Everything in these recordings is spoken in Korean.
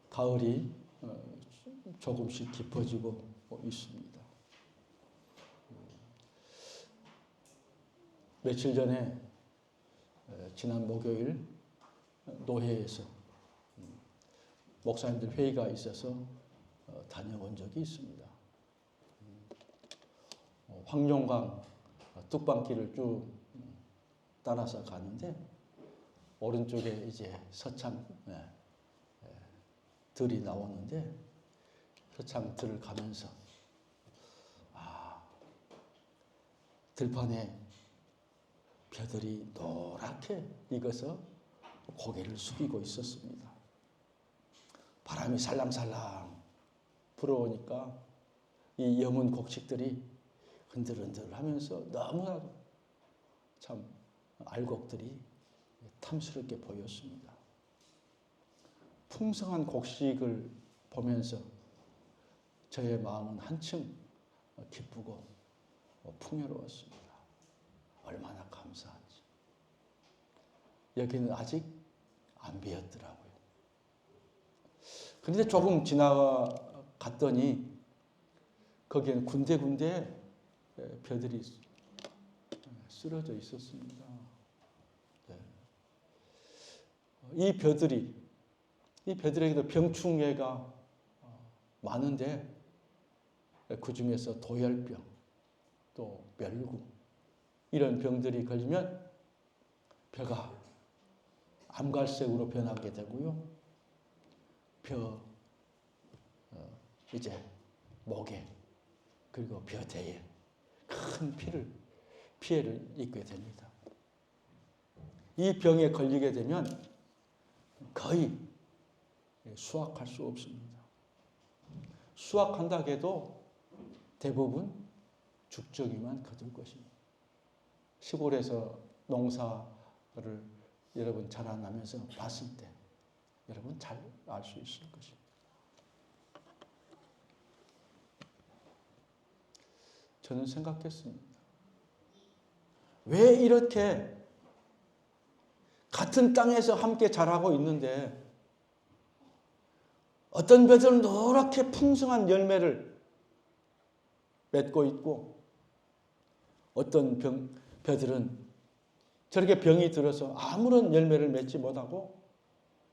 가을이 조금씩 깊어지고 있습니다. 며칠 전에 지난 목요일 노회에서 목사님들 회의가 있어서 다녀온 적이 있습니다. 황룡강 뚝방길을 쭉 따라서 가는데 오른쪽에 이제 서창 들이 나오는데 서창 들을 가면서 들판에 벼들이 노랗게 익어서 고개를 숙이고 있었습니다. 바람이 살랑살랑 불어오니까 이 여문 곡식들이 흔들흔들 하면서 너무나도 참 알곡들이 탐스럽게 보였습니다. 풍성한 곡식을 보면서 저의 마음은 한층 기쁘고 풍요로웠습니다. 얼마나 감사한지. 여기는 아직 안 비었더라고요. 그런데 조금 지나갔더니 거기에는 군데군데 벼들이 쓰러져 있었습니다. 이 벼들에게도 병충해가 많은데 그 중에서 도열병, 또 멸구 이런 병들이 걸리면 벼가 암갈색으로 변하게 되고요. 이제 목에 그리고 벼대에 큰 피해를 입게 됩니다. 이 병에 걸리게 되면 거의 수확할 수 없습니다. 수확한다 해도 대부분 죽정이만 거둘 것입니다. 시골에서 농사를 여러분 자라나면서 봤을 때 여러분 잘 알 수 있을 것입니다. 저는 생각했습니다. 왜 이렇게 같은 땅에서 함께 자라고 있는데 어떤 벼들은 노랗게 풍성한 열매를 맺고 있고 어떤 벼들은 저렇게 병이 들어서 아무런 열매를 맺지 못하고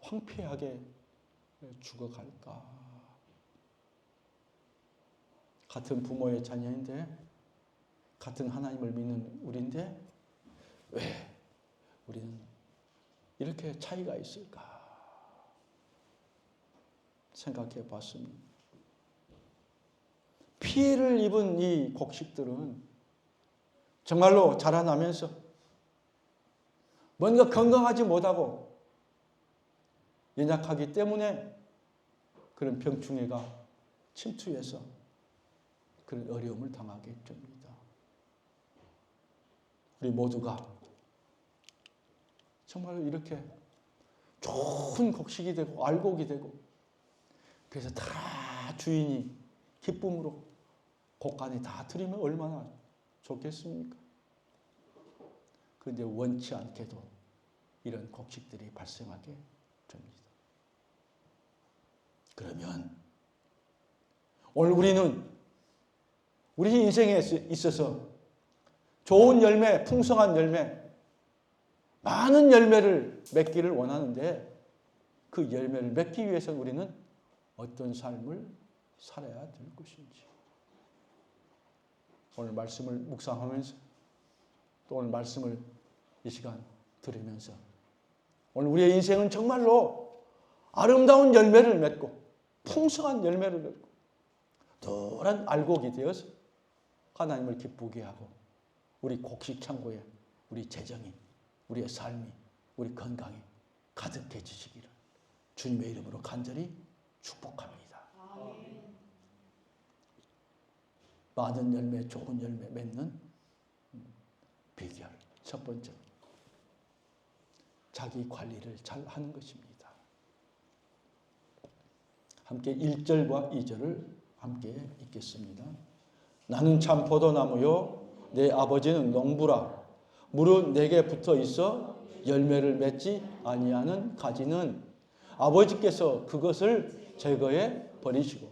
황폐하게 죽어갈까. 같은 부모의 자녀인데 같은 하나님을 믿는 우리인데 왜 우리는 이렇게 차이가 있을까 생각해 봤습니다. 피해를 입은 이 곡식들은 정말로 자라나면서 뭔가 건강하지 못하고 연약하기 때문에 그런 병충해가 침투해서 그런 어려움을 당하게 됩니다. 우리 모두가 정말 이렇게 좋은 곡식이 되고 알곡이 되고 그래서 다 주인이 기쁨으로 곡간에 다 드리면 얼마나 좋겠습니까? 그런데 원치 않게도 이런 곡식들이 발생하게 됩니다. 그러면 오늘 우리는 우리 인생에 있어서 좋은 열매, 풍성한 열매, 많은 열매를 맺기를 원하는데 그 열매를 맺기 위해서 우리는 어떤 삶을 살아야 될 것인지 오늘 말씀을 묵상하면서 또 오늘 말씀을 이 시간 들으면서 오늘 우리의 인생은 정말로 아름다운 열매를 맺고 풍성한 열매를 맺고 노란 알곡이 되어서 하나님을 기쁘게 하고 우리 곡식 창고에 우리 재정이 우리의 삶이 우리 건강이 가득해지시기를 주님의 이름으로 간절히 축복합니다. 많은 열매, 좋은 열매 맺는 비결 첫 번째 자기 관리를 잘 하는 것입니다. 함께 1절과 2절을 함께 읽겠습니다. 나는 참 포도나무요 내 아버지는 농부라. 무릇 내게 붙어 있어 열매를 맺지 아니하는 가지는 아버지께서 그것을 제거해 버리시고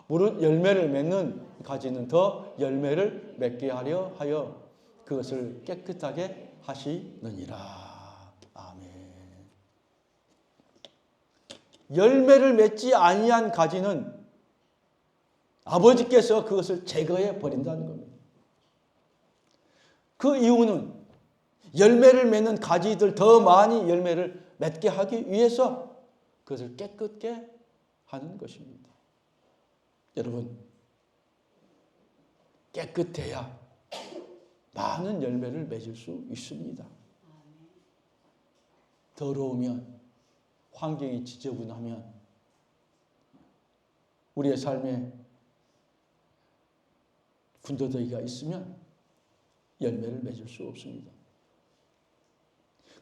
무릇 열매를 맺는 가지는 더 열매를 맺게 하려 하여 그것을 깨끗하게 하시느니라. 아멘. 열매를 맺지 아니한 가지는 아버지께서 그것을 제거해 버린다는 겁니다. 그 이유는 열매를 맺는 가지들 더 많이 열매를 맺게 하기 위해서 그것을 깨끗게 하는 것입니다. 여러분, 깨끗해야 많은 열매를 맺을 수 있습니다. 더러우면, 환경이 지저분하면 우리의 삶에 군더더기가 있으면 열매를 맺을 수 없습니다.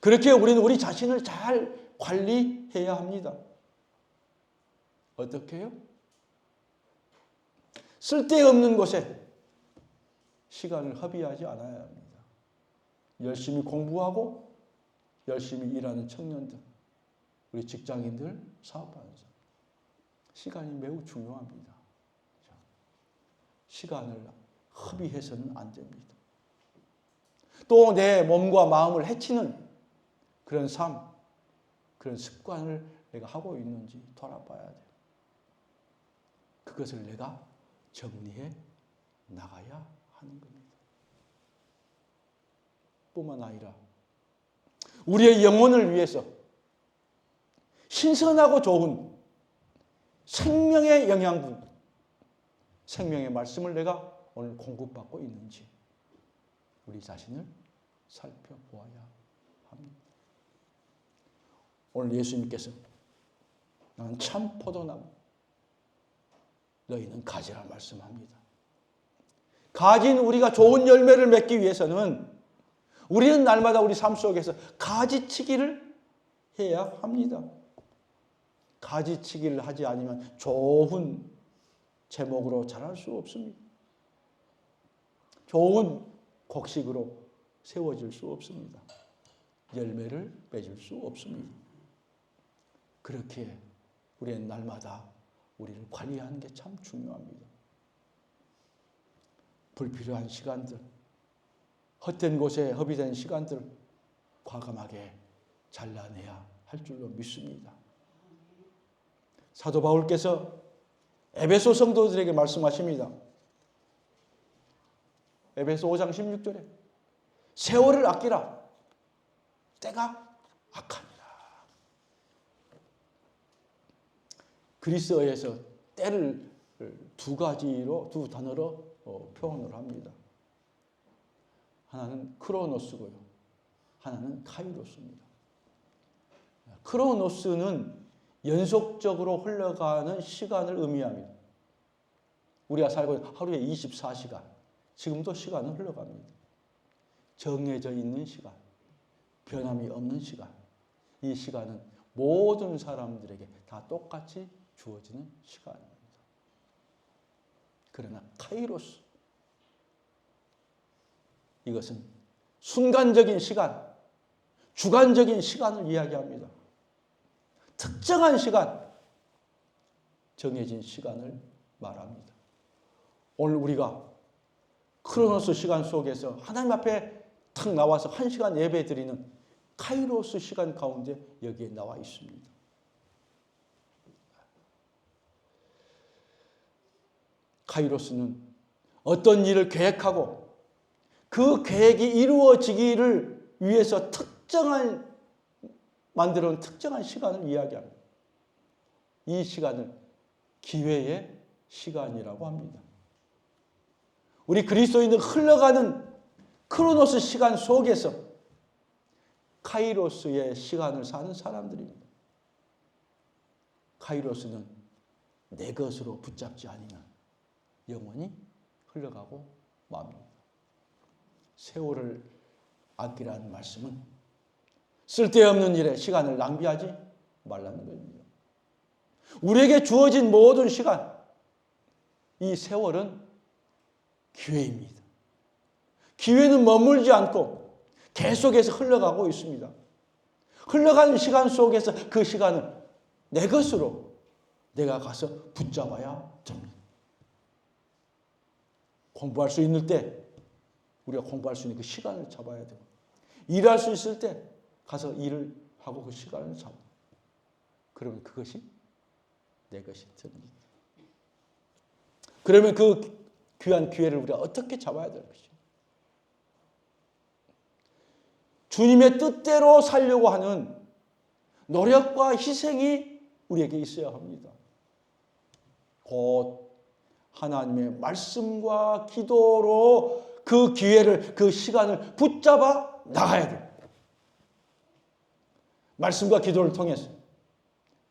그렇게 우리는 우리 자신을 잘 관리해야 합니다. 어떻게 해요? 쓸데없는 곳에 시간을 허비하지 않아야 합니다. 열심히 공부하고 열심히 일하는 청년들, 우리 직장인들, 사업하는 사람, 시간이 매우 중요합니다. 시간을 허비해서는 안 됩니다. 또 내 몸과 마음을 해치는 그런 삶, 그런 습관을 내가 하고 있는지 돌아봐야 돼요. 그것을 내가 정리해 나가야 하는 겁니다. 뿐만 아니라 우리의 영혼을 위해서 신선하고 좋은 생명의 영양분, 생명의 말씀을 내가 오늘 공급받고 있는지 우리 자신을 살펴보아야 합니다. 오늘 예수님께서 나는 참 포도나무, 너희는 가지라 말씀합니다. 가진 우리가 좋은 열매를 맺기 위해서는 우리는 날마다 우리 삶 속에서 가지치기를 해야 합니다. 가지치기를 하지 않으면 좋은 제목으로 자랄 수 없습니다. 좋은 곡식으로 세워질 수 없습니다. 열매를 맺을 수 없습니다. 그렇게 우리는 날마다 우리를 관리하는 게 참 중요합니다. 불필요한 시간들, 헛된 곳에 허비된 시간들 과감하게 잘라내야 할 줄로 믿습니다. 사도 바울께서 에베소 성도들에게 말씀하십니다. 에베소 5장 16절에 세월을 아끼라. 때가 악하니라. 그리스어에서 때를 두 단어로 표현을 합니다. 하나는 크로노스고요. 하나는 카이로스입니다. 크로노스는 연속적으로 흘러가는 시간을 의미합니다. 우리가 살고 있는 하루에 24시간, 지금도 시간은 흘러갑니다. 정해져 있는 시간, 변함이 없는 시간, 이 시간은 모든 사람들에게 다 똑같이 주어지는 시간입니다. 그러나 카이로스, 이것은 순간적인 시간, 주관적인 시간을 이야기합니다. 특정한 시간, 정해진 시간을 말합니다. 오늘 우리가 크로노스 시간 속에서 하나님 앞에 탁 나와서 1시간 예배 드리는 카이로스 시간 가운데 여기에 나와 있습니다. 카이로스는 어떤 일을 계획하고 그 계획이 이루어지기를 위해서 만들어 놓은 특정한 시간을 이야기합니다. 이 시간을 기회의 시간이라고 합니다. 우리 그리스도인들 흘러가는 크로노스 시간 속에서 카이로스의 시간을 사는 사람들입니다. 카이로스는 내 것으로 붙잡지 않으면 영원히 흘러가고 맙니다. 세월을 아끼라는 말씀은 쓸데없는 일에 시간을 낭비하지 말라는 겁니다. 우리에게 주어진 모든 시간, 이 세월은 기회입니다. 기회는 머물지 않고 계속해서 흘러가고 있습니다. 흘러가는 시간 속에서 그 시간을 내 것으로 내가 가서 붙잡아야 됩니다. 공부할 수 있는 때 우리가 공부할 수 있는 그 시간을 잡아야 되고, 일할 수 있을 때 가서 일을 하고 그 시간을 잡아. 그러면 그것이 내 것이 됩니다. 그러면 그 귀한 기회를 우리가 어떻게 잡아야 될 것이죠? 주님의 뜻대로 살려고 하는 노력과 희생이 우리에게 있어야 합니다. 곧 하나님의 말씀과 기도로 그 기회를, 그 시간을 붙잡아 나가야 돼요. 말씀과 기도를 통해서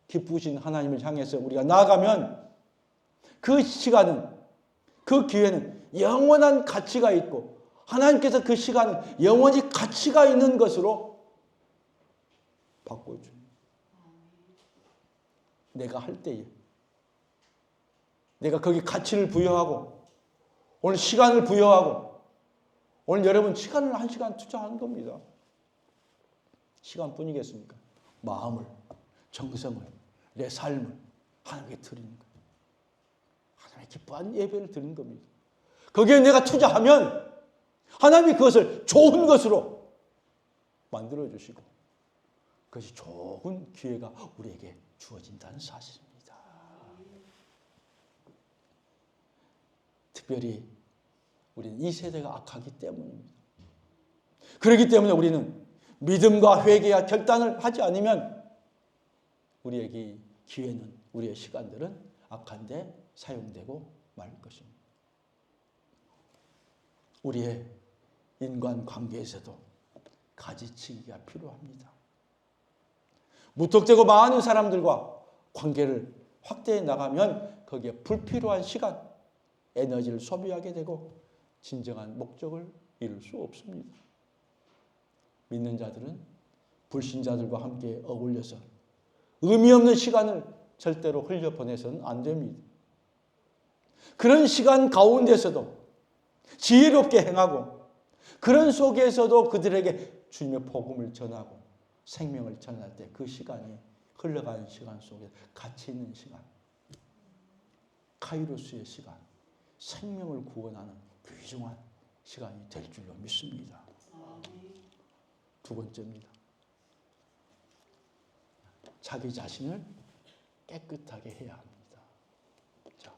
기쁘신 하나님을 향해서 우리가 나아가면 그 시간은, 그 기회는 영원한 가치가 있고 하나님께서 그 시간을 영원히 가치가 있는 것으로 바꿔줍니다. 내가 할 때에 내가 거기 가치를 부여하고 오늘 시간을 부여하고 오늘 여러분 시간을 1시간 투자하는 겁니다. 시간뿐이겠습니까? 마음을, 정성을, 내 삶을 하나님께 드리는 거예요. 하나님의 기뻐하는 예배를 드리는 겁니다. 거기에 내가 투자하면 하나님이 그것을 좋은 것으로 만들어주시고 그것이 좋은 기회가 우리에게 주어진다는 사실입니다. 특별히 우리는 이 세대가 악하기 때문입니다. 그렇기 때문에 우리는 믿음과 회개와 결단을 하지 않으면 우리에게 기회는, 우리의 시간들은 악한데 사용되고 말 것입니다. 우리의 인간관계에서도 가지치기가 필요합니다. 무턱대고 많은 사람들과 관계를 확대해 나가면 거기에 불필요한 시간, 에너지를 소비하게 되고 진정한 목적을 이룰 수 없습니다. 믿는 자들은 불신자들과 함께 어울려서 의미 없는 시간을 절대로 흘려보내서는 안 됩니다. 그런 시간 가운데서도 지혜롭게 행하고 그런 속에서도 그들에게 주님의 복음을 전하고 생명을 전할 때 그 시간이 흘러가는 시간 속에 가치 있는 시간, 카이로스의 시간, 생명을 구원하는 귀중한 시간이 될 줄로 믿습니다. 두 번째입니다. 자기 자신을 깨끗하게 해야 합니다. 자,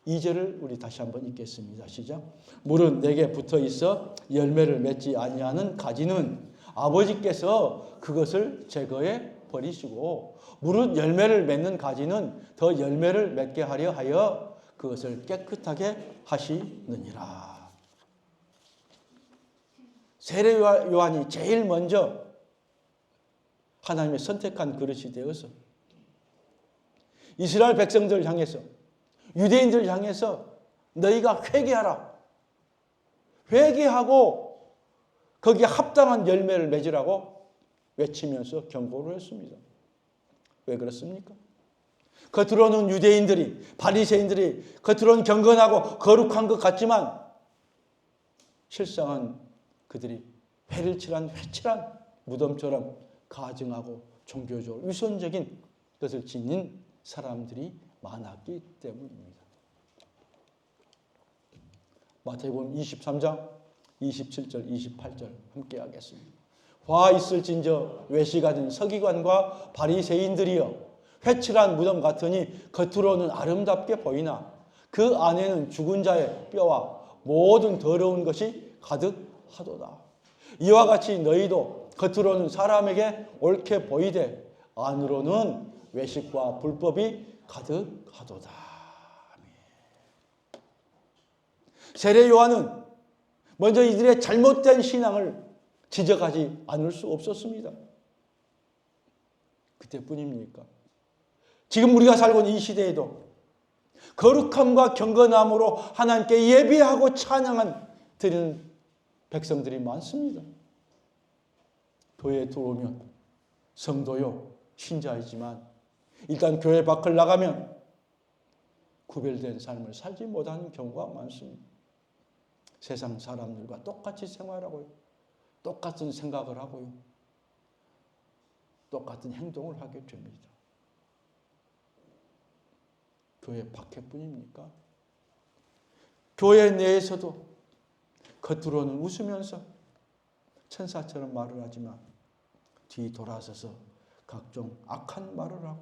2절을 우리 다시 한번 읽겠습니다. 시작. 물은 내게 붙어 있어 열매를 맺지 아니하는 가지는 아버지께서 그것을 제거해 버리시고 무릇 열매를 맺는 가지는 더 열매를 맺게 하려 하여 그것을 깨끗하게 하시느니라. 세례 요한이 제일 먼저 하나님의 선택한 그릇이 되어서 이스라엘 백성들을 향해서, 유대인들을 향해서 너희가 회개하라, 회개하고 거기에 합당한 열매를 맺으라고 외치면서 경고를 했습니다. 왜 그렇습니까? 겉으로는 유대인들이, 바리새인들이 겉으로는 경건하고 거룩한 것 같지만 실상은 그들이 회를 칠한 회칠한 무덤처럼 가증하고 종교적으로 위선적인 것을 지닌 사람들이 많았기 때문입니다. 마태복음 23장 27절 28절 함께 하겠습니다. 화 있을진저 외식하던 서기관과 바리새인들이여 회칠한 무덤 같으니 겉으로는 아름답게 보이나 그 안에는 죽은 자의 뼈와 모든 더러운 것이 가득하도다. 이와 같이 너희도 겉으로는 사람에게 옳게 보이되 안으로는 외식과 불법이 가득하도다. 세례 요한은 먼저 이들의 잘못된 신앙을 지적하지 않을 수 없었습니다. 그때뿐입니까? 지금 우리가 살고 있는 이 시대에도 거룩함과 경건함으로 하나님께 예배하고 찬양한 드리는 백성들이 많습니다. 교회에 들어오면 성도요, 신자이지만 일단 교회 밖을 나가면 구별된 삶을 살지 못하는 경우가 많습니다. 세상 사람들과 똑같이 생활하고요. 똑같은 생각을 하고요. 똑같은 행동을 하게 됩니다. 교회 밖에뿐입니까? 교회 내에서도 겉으로는 웃으면서 천사처럼 말을 하지만 뒤 돌아서서 각종 악한 말을 하고